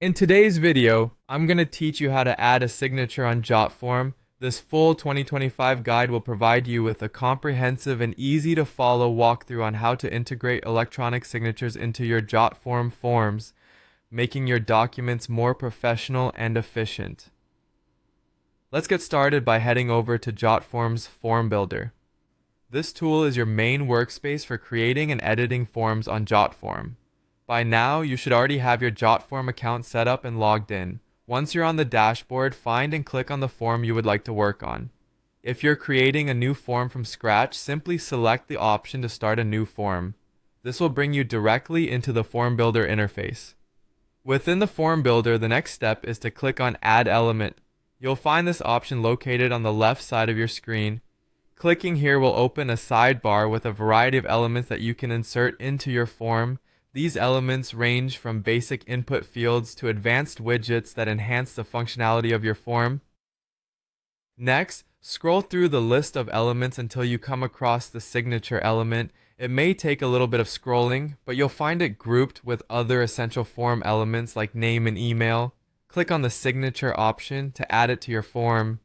In today's video, I'm going to teach you how to add a signature on Jotform. This full 2025 guide will provide you with a comprehensive and easy to follow walkthrough on how to integrate electronic signatures into your Jotform forms, making your documents more professional and efficient. Let's get started by heading over to Jotform's Form Builder. This tool is your main workspace for creating and editing forms on Jotform. By now, you should already have your Jotform account set up and logged in. Once you're on the dashboard, find and click on the form you would like to work on. If you're creating a new form from scratch, simply select the option to start a new form. This will bring you directly into the Form Builder interface. Within the Form Builder, the next step is to click on Add Element. You'll find this option located on the left side of your screen. Clicking here will open a sidebar with a variety of elements that you can insert into your form. These elements range from basic input fields to advanced widgets that enhance the functionality of your form. Next, scroll through the list of elements until you come across the signature element. It may take a little bit of scrolling, but you'll find it grouped with other essential form elements like name and email. Click on the signature option to add it to your form.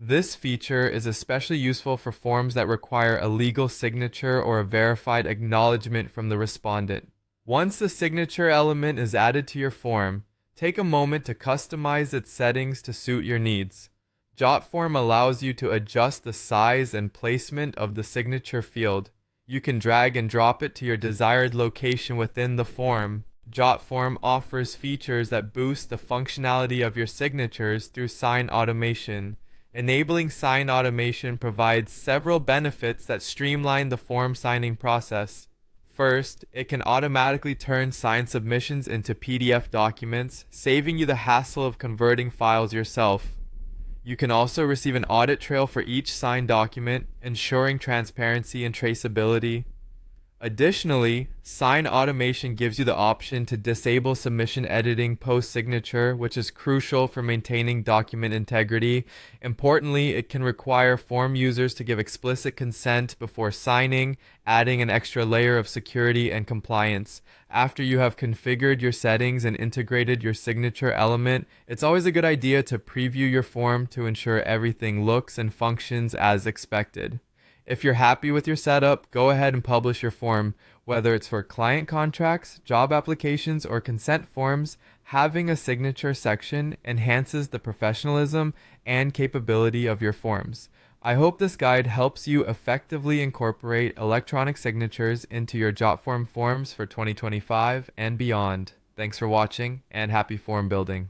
This feature is especially useful for forms that require a legal signature or a verified acknowledgement from the respondent. Once the signature element is added to your form, take a moment to customize its settings to suit your needs. Jotform allows you to adjust the size and placement of the signature field. You can drag and drop it to your desired location within the form. Jotform offers features that boost the functionality of your signatures through sign automation. Enabling sign automation provides several benefits that streamline the form signing process. First, it can automatically turn signed submissions into PDF documents, saving you the hassle of converting files yourself. You can also receive an audit trail for each signed document, ensuring transparency and traceability. Additionally, sign automation gives you the option to disable submission editing post-signature, which is crucial for maintaining document integrity. Importantly, it can require form users to give explicit consent before signing, adding an extra layer of security and compliance. After you have configured your settings and integrated your signature element, it's always a good idea to preview your form to ensure everything looks and functions as expected. If you're happy with your setup, go ahead and publish your form. Whether it's for client contracts, job applications, or consent forms, having a signature section enhances the professionalism and capability of your forms. I hope this guide helps you effectively incorporate electronic signatures into your Jotform forms for 2025 and beyond. Thanks for watching, and happy form building.